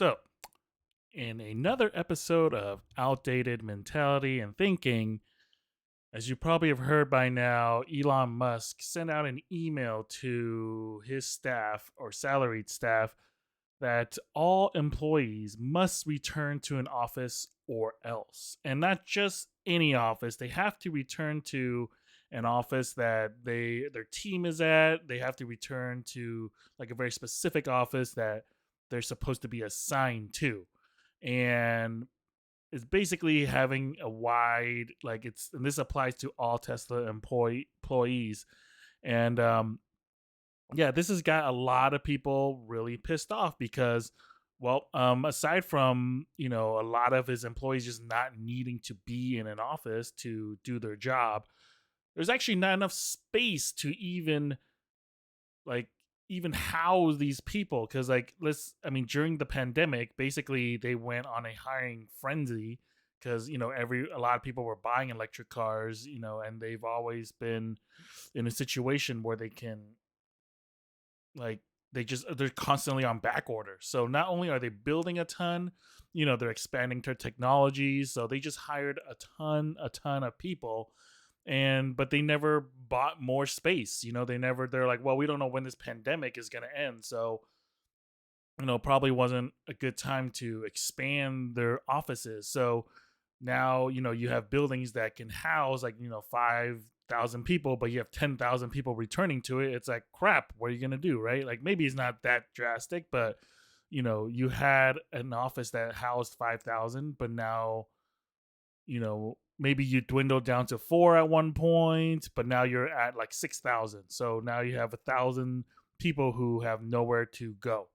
So, in another episode of Outdated Mentality and Thinking, as you probably have heard by now, Elon Musk sent out an email to his staff or salaried staff that all employees must return to an office or else. And not just any office, they have to return to an office that their team is at. They have to return to like a very specific office that they're supposed to be assigned to. And it's basically having a wide like it's and this applies to all Tesla employees. And yeah, this has got a lot of people really pissed off because, well, aside from a lot of his employees just not needing to be in an office to do their job, there's actually not enough space to like even house these people. Because during the pandemic, basically they went on a hiring frenzy because every a lot of people were buying electric cars, and they've always been in a situation where they can like they're constantly on back order. So not only are they building a ton, they're expanding their technologies. So they just hired a ton of people, and but they never bought more space. They're like, well, we don't know when this pandemic is going to end. So probably wasn't a good time to expand their offices. So now you have buildings that can house 5,000 people, but you have 10,000 people returning to it. It's like, crap, what are you gonna do, right? Like, maybe it's not that drastic, but you had an office that housed 5,000, but now maybe you dwindled down to four at one point, but now you're at like 6,000. So now you have 1,000 people who have nowhere to go.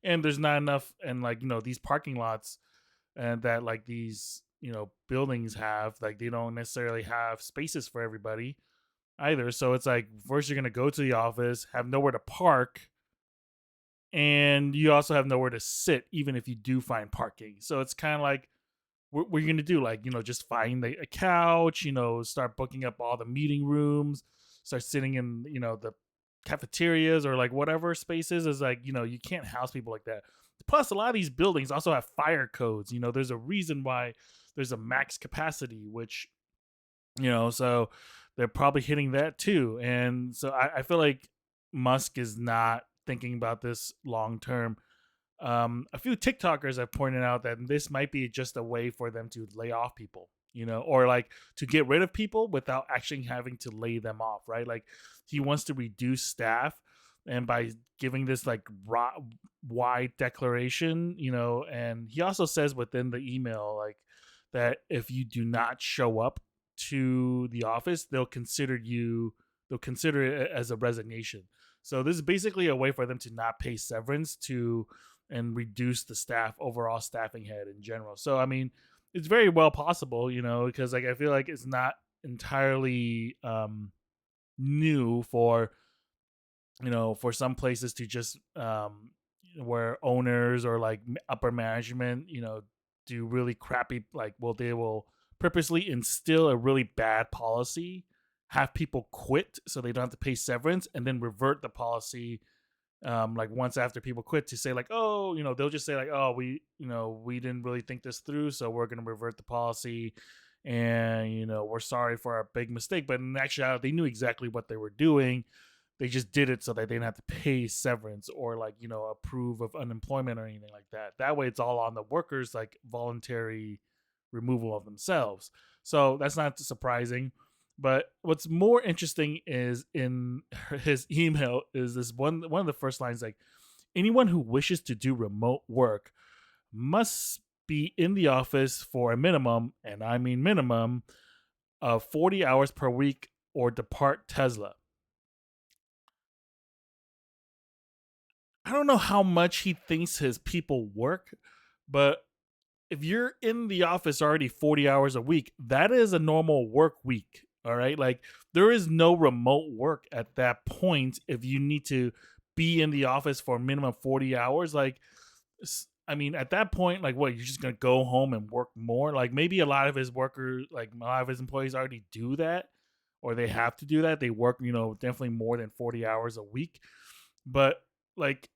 And there's not enough, and these parking lots and that these buildings have, they don't necessarily have spaces for everybody either. So it's like, first you're gonna go to the office, have nowhere to park, and you also have nowhere to sit, even if you do find parking. So it's kind of like, what are you gonna do? Just find a couch, start booking up all the meeting rooms, start sitting in the cafeterias or whatever spaces. Is you can't house people like that. Plus, a lot of these buildings also have fire codes. There's a reason why there's a max capacity, which so they're probably hitting that too. And so I feel like Musk is not thinking about this long term. A few TikTokers have pointed out that this might be just a way for them to lay off people, or to get rid of people without actually having to lay them off, right? Like, he wants to reduce staff, and by giving this wide declaration, and he also says within the email that if you do not show up to the office, they'll consider it as a resignation. So this is basically a way for them to not pay severance to and reduce the overall staffing head in general. So I mean, it's very well possible, because I feel like it's not entirely new for for some places to just where owners or upper management do really crappy, they will purposely instill a really bad policy, have people quit so they don't have to pay severance, and then revert the policy once after people quit, to say oh, they'll just say oh, we didn't really think this through, so we're going to revert the policy, and we're sorry for our big mistake. But in actuality, they knew exactly what they were doing. They just did it so that they didn't have to pay severance or approve of unemployment or anything like that. That way it's all on the workers, voluntary removal of themselves. So that's not surprising. But what's more interesting is in his email is this one of the first lines, anyone who wishes to do remote work must be in the office for a minimum, and I mean minimum, of 40 hours per week or depart Tesla. I don't know how much he thinks his people work, but if you're in the office already 40 hours a week, that is a normal work week. All right. There is no remote work at that point if you need to be in the office for a minimum of 40 hours. I mean, at that point, what, you're just going to go home and work more? Maybe a lot of his workers, a lot of his employees already do that, or they have to do that. They work, definitely more than 40 hours a week. But, like,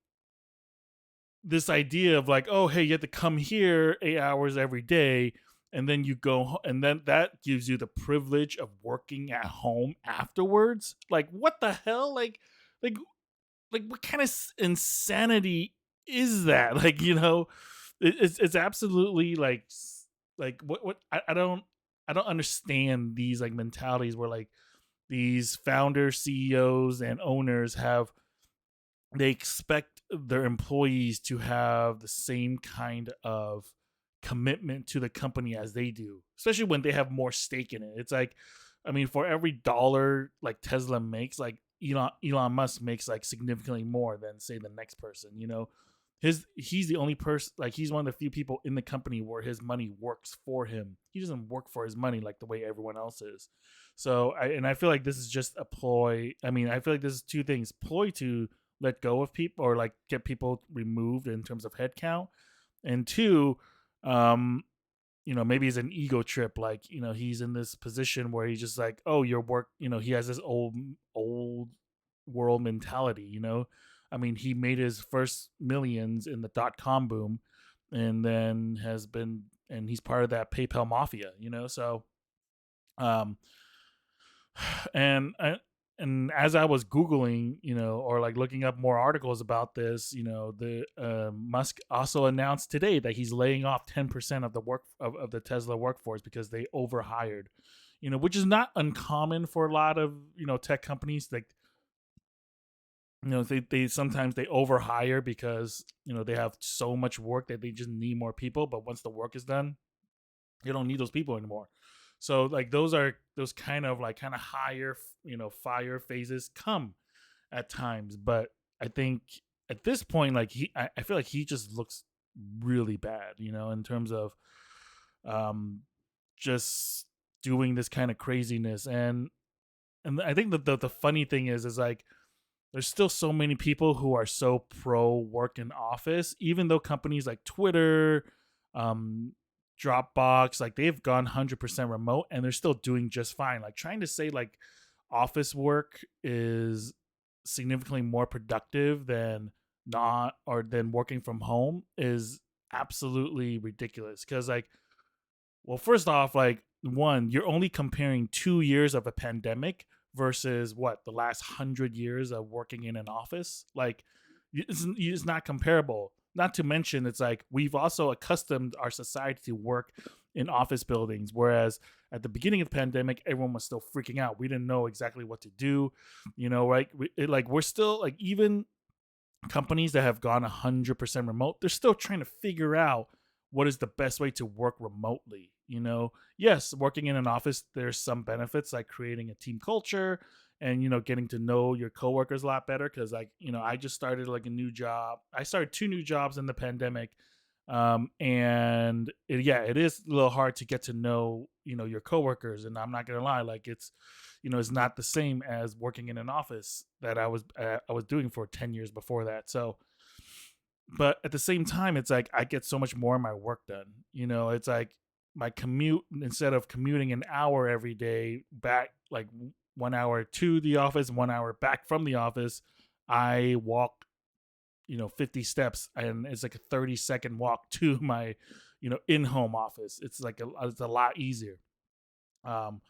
this idea of like, oh, hey, you have to come here 8 hours every day, and then you go, and then that gives you the privilege of working at home afterwards. Like, what the hell? Like, like, what kind of insanity is that? Like, it's absolutely like like what I don't understand these like mentalities where like these founders, CEOs, and owners have they expect their employees to have the same kind of commitment to the company as they do, especially when they have more stake in it. It's like, I mean, for every dollar like Tesla makes, like Elon Musk makes like significantly more than say the next person. He's the only person, like he's one of the few people in the company where his money works for him. He doesn't work for his money like the way everyone else is. So I feel like this is just a ploy. I mean, I feel like this is two things: ploy to let go of people or like get people removed in terms of headcount, and two, um, maybe it's an ego trip. Like, he's in this position where he's just like, oh, your work. He has this old world mentality. I mean, he made his first millions in the .com boom, and then and he's part of that PayPal mafia. So um, and and as I was googling, or like looking up more articles about this, the Musk also announced today that he's laying off 10% of the work of the Tesla workforce because they overhired, which is not uncommon for a lot of tech companies. Like, they sometimes they overhire because they have so much work that they just need more people, but once the work is done, you don't need those people anymore. So like those kind of higher fire phases come at times, but I think at this point, like I feel like he just looks really bad, in terms of um just doing this kind of craziness. And I think that the funny thing is like there's still so many people who are so pro work in office, even though companies like Twitter, um, Dropbox, like they've gone 100% remote and they're still doing just fine. Like trying to say like office work is significantly more productive than not or than working from home is absolutely ridiculous. Because like, well, first off, like one, you're only comparing 2 years of a pandemic versus what the last 100 years of working in an office. Like, it's not comparable. Not to mention, it's like we've also accustomed our society to work in office buildings, whereas at the beginning of the pandemic, everyone was still freaking out. We didn't know exactly what to do, right? We're still like even companies that have gone 100% remote, they're still trying to figure out what is the best way to work remotely. Yes, working in an office, there's some benefits like creating a team culture and getting to know your coworkers a lot better. Because like I just started like a new job. I started two new jobs in the pandemic, and it is a little hard to get to know your coworkers. And I'm not gonna lie, like it's not the same as working in an office that I was doing for 10 years before that. So, but at the same time, it's like I get so much more of my work done. It's like my commute, instead of commuting an hour every day back, like 1 hour to the office, 1 hour back from the office, I walk 50 steps, and it's like a 30-second walk to my in-home office. It's a lot easier. um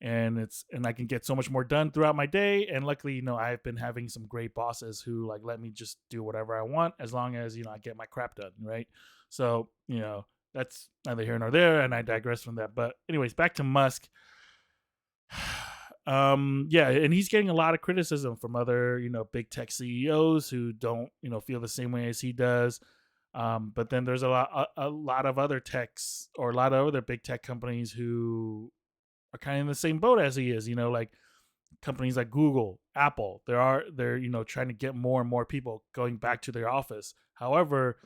and I can get so much more done throughout my day. And luckily, I've been having some great bosses who like let me just do whatever I want as long as I get my crap done, right? So that's neither here nor there, and I digress from that. But anyways, back to Musk. Yeah, and he's getting a lot of criticism from other big tech CEOs who don't feel the same way as he does. But then there's a lot of other techs, or a lot of other big tech companies who are kind of in the same boat as he is. Like companies like Google, Apple, they're trying to get more and more people going back to their office. However,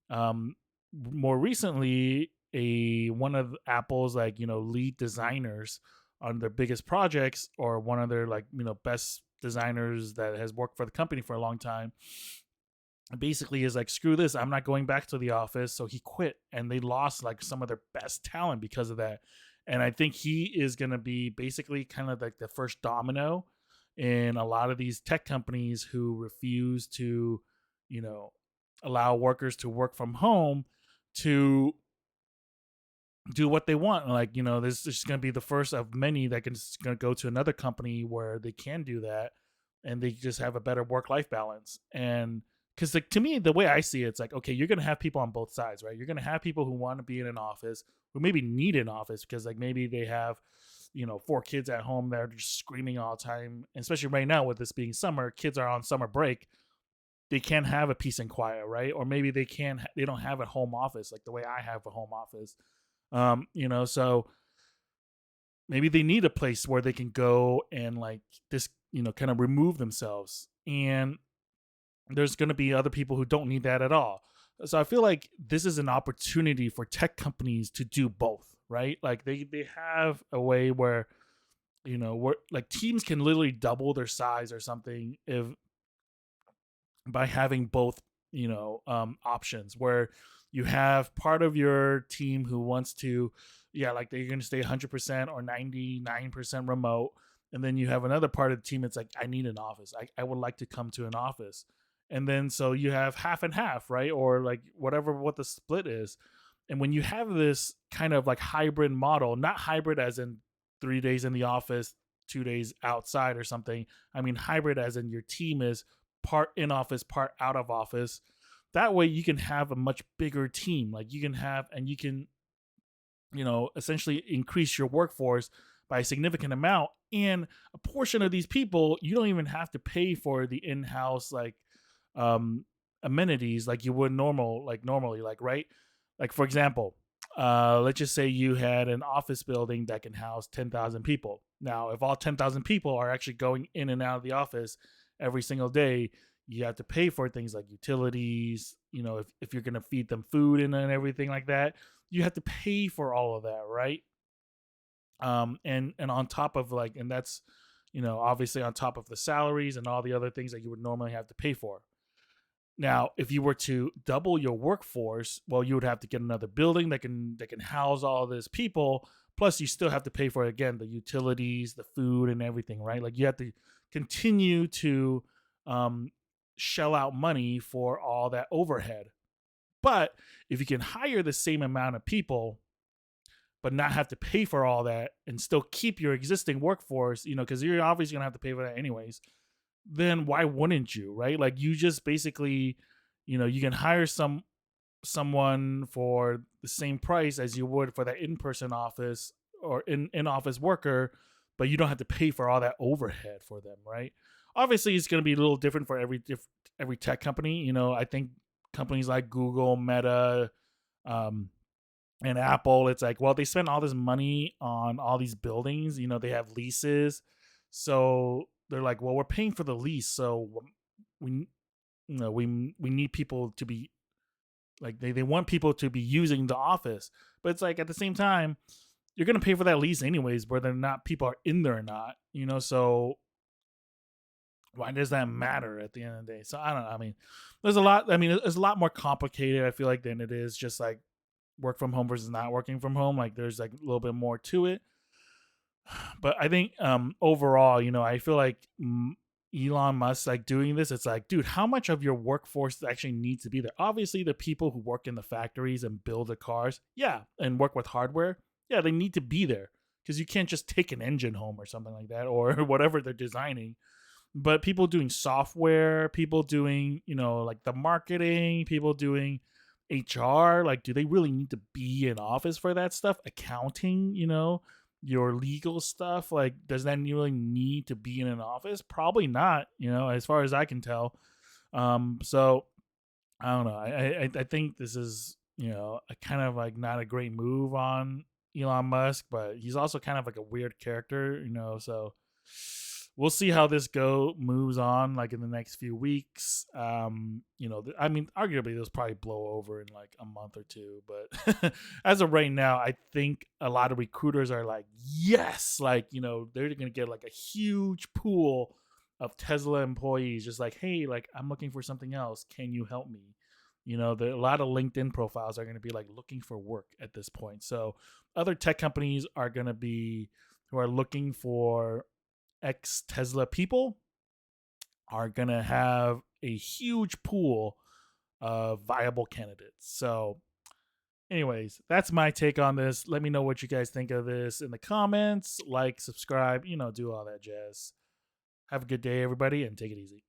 um, more recently, a one of Apple's like lead designers on their biggest projects, or one of their like best designers that has worked for the company for a long time, basically is like, screw this, I'm not going back to the office. So he quit, and they lost like some of their best talent because of that. And I think he is going to be basically kind of like the first domino in a lot of these tech companies who refuse to you know allow workers to work from home to do what they want. Like, this is going to be the first of many that can going to go to another company where they can do that, and they just have a better work life balance. And because, like, to me, the way I see it, it's like, okay, you're going to have people on both sides, right? You're going to have people who want to be in an office, who maybe need an office because, like, maybe they have, 4 kids at home that are just screaming all the time. And especially right now with this being summer, kids are on summer break. They can't have a peace and quiet, right? Or maybe they don't have a home office like the way I have a home office. So maybe they need a place where they can go and, like, this, kind of remove themselves. And there's going to be other people who don't need that at all. So I feel like this is an opportunity for tech companies to do both, right? Like, they have a way where, where, like, teams can literally double their size or something if by having both, options where you have part of your team who wants to, yeah, like, they're going to stay 100% or 99% remote. And then you have another part of the team that's like, I need an office. I would like to come to an office. And then so you have half and half, right? Or like whatever, what the split is. And when you have this kind of like hybrid model, not hybrid as in 3 days in the office, 2 days outside or something. I mean, hybrid as in your team is part in office, part out of office. That way you can have a much bigger team. Like, you can have, and you can, essentially increase your workforce by a significant amount. And a portion of these people, you don't even have to pay for the in-house, like, um, amenities like you would normally, like, right? Like, for example, let's just say you had an office building that can house 10,000 people. Now, if all 10,000 people are actually going in and out of the office every single day, you have to pay for things like utilities, if you're going to feed them food and everything like that, you have to pay for all of that, right? And on top of, like, and that's, obviously on top of the salaries and all the other things that you would normally have to pay for. Now, if you were to double your workforce, well, you would have to get another building that can house all this people. Plus, you still have to pay for, again, the utilities, the food, and everything, right? Like, you have to continue to, um, shell out money for all that overhead. But if you can hire the same amount of people, but not have to pay for all that and still keep your existing workforce, because you're obviously gonna have to pay for that anyways, then why wouldn't you, right? Like, you just basically, you can hire someone for the same price as you would for that in-person office or in-office worker, but you don't have to pay for all that overhead for them, right? Obviously, it's going to be a little different for every tech company. I think companies like Google, Meta, um, and Apple, it's like, well, they spend all this money on all these buildings. They have leases, so they're like, well, we're paying for the lease, so we we need people to be, like, they want people to be using the office. But it's like, at the same time, you're gonna pay for that lease anyways, whether or not people are in there or not. So why does that matter at the end of the day? So I don't know. I mean, there's a lot. I mean, it's a lot more complicated, I feel like, than it is just like work from home versus not working from home. Like, there's like a little bit more to it. But I think, overall, I feel like, Elon Musk, like, doing this, it's like, dude, how much of your workforce actually needs to be there? Obviously, the people who work in the factories and build the cars, yeah, and work with hardware, yeah, they need to be there, because you can't just take an engine home or something like that, or whatever they're designing. But people doing software, people doing, like, the marketing, people doing HR, like, do they really need to be in office for that stuff? Accounting, your legal stuff, like, does that really need to be in an office? Probably not, as far as I can tell. So I don't know. I think this is, a kind of like not a great move on Elon Musk, but he's also kind of like a weird character, so we'll see how this go moves on, like, in the next few weeks. I mean, arguably this probably blow over in like a month or two, but as of right now, I think a lot of recruiters are like, yes, like, they're gonna get like a huge pool of Tesla employees, just like, hey, like, I'm looking for something else, can you help me? A lot of LinkedIn profiles are going to be like looking for work at this point. So other tech companies are going to be, who are looking for ex Tesla people, are going to have a huge pool viable candidates. So, anyways, that's my take on this. Let me know what you guys think of this in the comments. Like, subscribe, do all that jazz. Have a good day, everybody, and take it easy.